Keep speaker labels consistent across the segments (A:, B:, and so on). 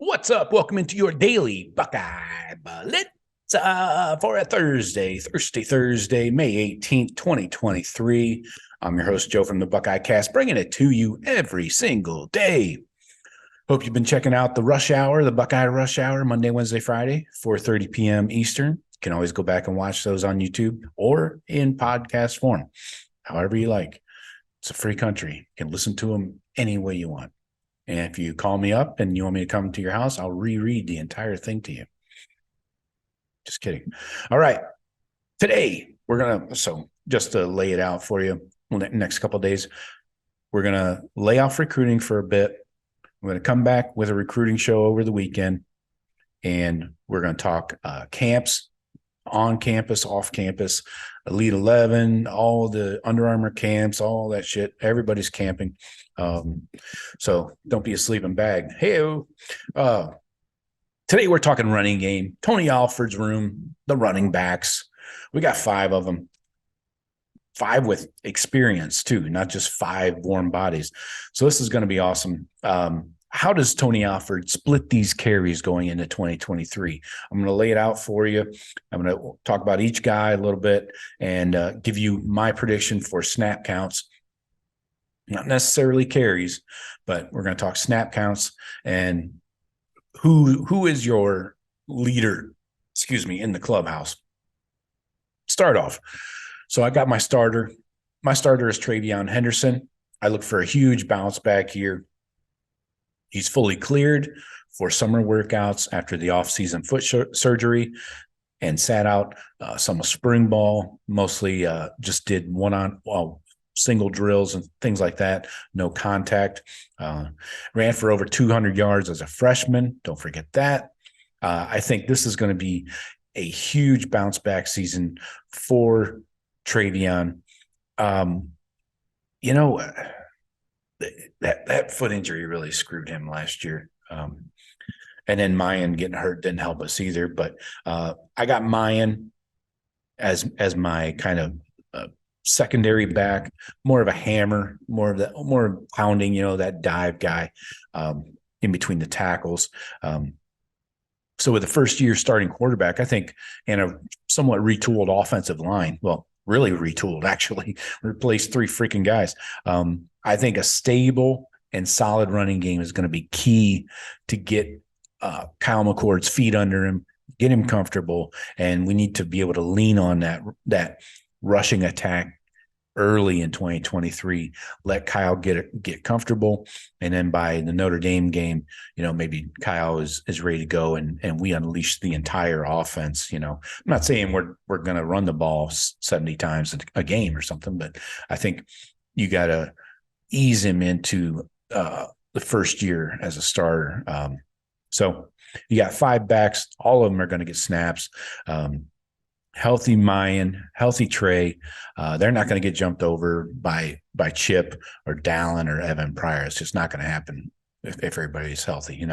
A: What's up? Welcome into your daily Buckeye Blitz for a Thursday, May 18th, 2023. I'm your host, Joe from the Buckeye Cast, bringing it to you every single day. Hope you've been checking out the Rush Hour, the Buckeye Rush Hour, Monday, Wednesday, Friday, 4:30 p.m. Eastern. You can always go back and watch those on YouTube or in podcast form, however you like. It's a free country. You can listen to them any way you want. And if you call me up and you want me to come to your house, I'll reread the entire thing to you. Just kidding. All right. Today, just to lay it out for you, next couple of days, we're going to lay off recruiting for a bit. We're going to come back with a recruiting show over the weekend, and we're going to talk camps, on campus, off campus, Elite 11, all the Under Armour camps, all that shit. Everybody's camping. So don't be a sleeping bag. Hey, today we're talking running game. Tony Alford's room, the running backs. We got 5 of them. 5 with experience too, not just 5 warm bodies. So this is going to be awesome. How does Tony Alford split these carries going into 2023? I'm going to lay it out for you. I'm going to talk about each guy a little bit and give you my prediction for snap counts. Not necessarily carries, but we're going to talk snap counts and who is your leader, in the clubhouse. Start off. So I got my starter. My starter is Travion Henderson. I look for a huge bounce back here. He's fully cleared for summer workouts after the off-season foot surgery and sat out some spring ball, mostly just did single drills and things like that. No contact. Ran for over 200 yards as a freshman. Don't forget that. I think this is going to be a huge bounce back season for Travion. That foot injury really screwed him last year. And then Mayan getting hurt didn't help us either. But I got Mayan as my kind of secondary back, more of a hammer, more pounding, that dive guy in between the tackles. So with the first year starting quarterback, I think, and a somewhat retooled offensive line, well, really retooled, actually, replaced 3 freaking guys. I think a stable and solid running game is going to be key to get Kyle McCord's feet under him, get him comfortable, and we need to be able to lean on that rushing attack early in 2023. Let Kyle get comfortable, and then by the Notre Dame game, maybe Kyle is ready to go, and we unleash the entire offense. I'm not saying we're going to run the ball 70 times a game or something, but I think you got to ease him into the first year as a starter. So you got 5 backs. All of them are going to get snaps. Healthy Mayan, healthy Trey. They're not going to get jumped over by Chip or Dallin or Evan Pryor. It's just not going to happen if everybody's healthy,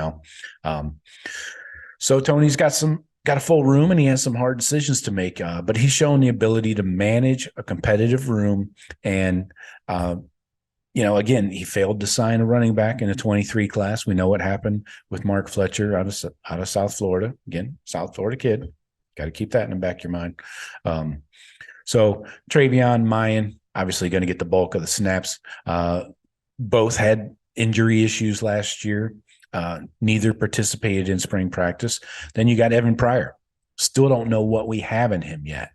A: So Tony's got a full room and he has some hard decisions to make, but he's shown the ability to manage a competitive room. And, again, he failed to sign a running back in the 23 class. We know what happened with Mark Fletcher out of South Florida. Again, South Florida kid. Got to keep that in the back of your mind. So Travion, Mayan, obviously going to get the bulk of the snaps. Both had injury issues last year. Neither participated in spring practice. Then you got Evan Pryor. Still don't know what we have in him yet.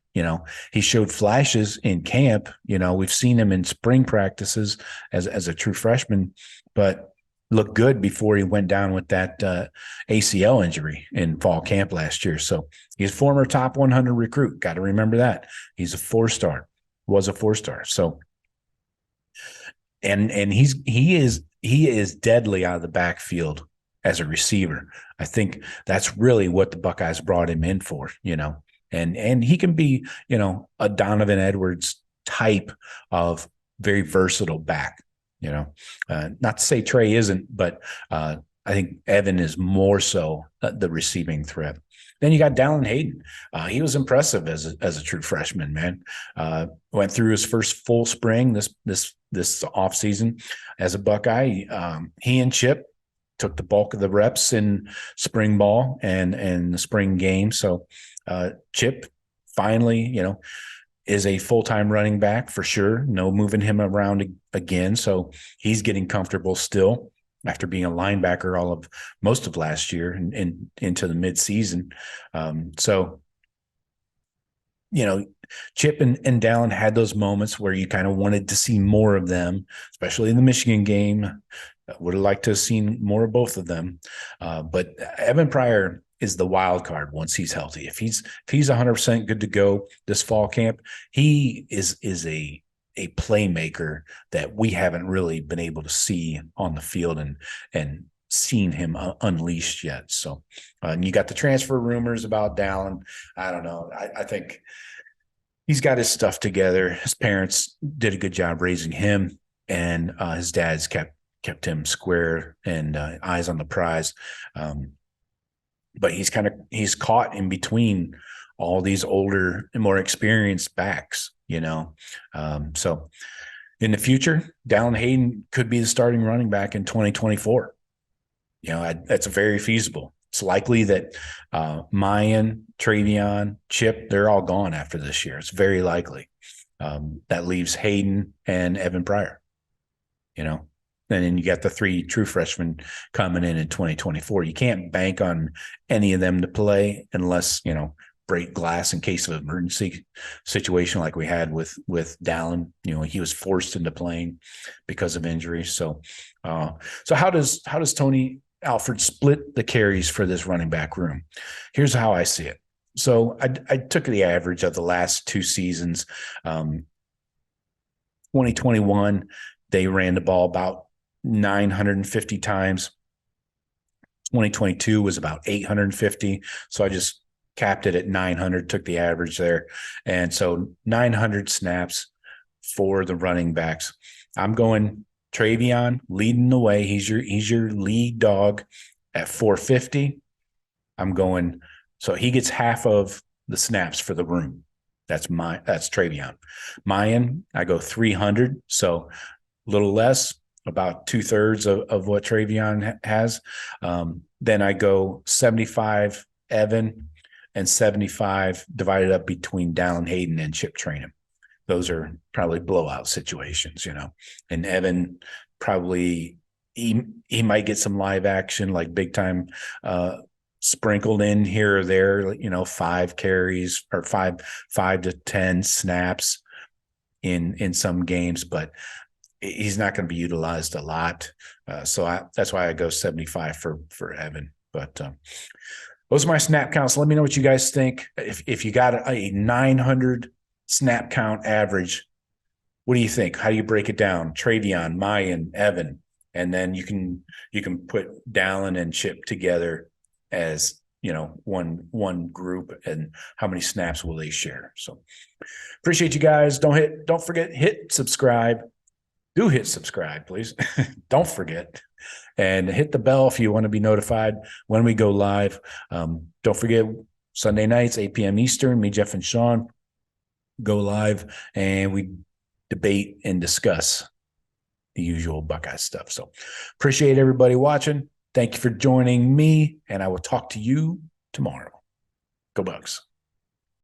A: He showed flashes in camp. We've seen him in spring practices as a true freshman, but looked good before he went down with that ACL injury in fall camp last year. So he's a former top 100 recruit. Got to remember that. He's a 4-star, was a 4-star. So, and he is deadly out of the backfield as a receiver. I think that's really what the Buckeyes brought him in for, and he can be, a Donovan Edwards type of very versatile back. Not to say Trey isn't, but I think Evan is more so the receiving threat. Then you got Dallin Hayden. He was impressive as a true freshman, man. Went through his first full spring this offseason as a Buckeye. He and Chip took the bulk of the reps in spring ball and the spring game. So Chip finally, is a full-time running back for sure. No moving him around again. So he's getting comfortable still after being a linebacker most of last year and into the midseason. So, Chip and Dallin had those moments where you kind of wanted to see more of them, especially in the Michigan game. Would have liked to have seen more of both of them. But Evan Pryor is the wild card once he's healthy. If he's 100% good to go this fall camp, he is a playmaker that we haven't really been able to see on the field and seen him unleashed yet. So and you got the transfer rumors about Dallin. I don't know. I think he's got his stuff together. His parents did a good job raising him, and his dad's kept him square and eyes on the prize. But he's caught in between all these older and more experienced backs, So in the future, Dallin Hayden could be the starting running back in 2024. That's very feasible. It's likely that Mayan, Travion, Chip, they're all gone after this year. It's very likely. That leaves Hayden and Evan Pryor, And then you got the 3 true freshmen coming in 2024. You can't bank on any of them to play unless, break glass in case of emergency situation like we had with Dallin. He was forced into playing because of injury. So how does Tony Alford split the carries for this running back room? Here's how I see it. So I took the average of the last 2 seasons. 2021, they ran the ball about 950 times. 2022 was about 850. So I just capped it at 900, took the average there. And so 900 snaps for the running backs. I'm going Travion leading the way. He's your lead dog at 450. So he gets half of the snaps for the room. That's Travion. Mayan, I go 300. So a little less, about 2/3 of what Travion has. Then I go 75 Evan and 75 divided up between Dallin Hayden and Chip Trainum. Those are probably blowout situations, And Evan probably he might get some live action, like big time sprinkled in here or there, 5 carries or 5 to 10 snaps in some games, but he's not going to be utilized a lot. So that's why I go 75 for Evan. But those are my snap counts. Let me know what you guys think. If you got a 900 snap count average, what do you think? How do you break it down? Travion, Mayan, Evan, and then you can put Dallin and Chip together as one group, and how many snaps will they share? So appreciate you guys. Don't forget, hit subscribe. Do hit subscribe, please. Don't forget. And hit the bell if you want to be notified when we go live. Don't forget, Sunday nights, 8 p.m. Eastern, me, Jeff, and Sean go live, and we debate and discuss the usual Buckeye stuff. So appreciate everybody watching. Thank you for joining me, and I will talk to you tomorrow. Go Bucks.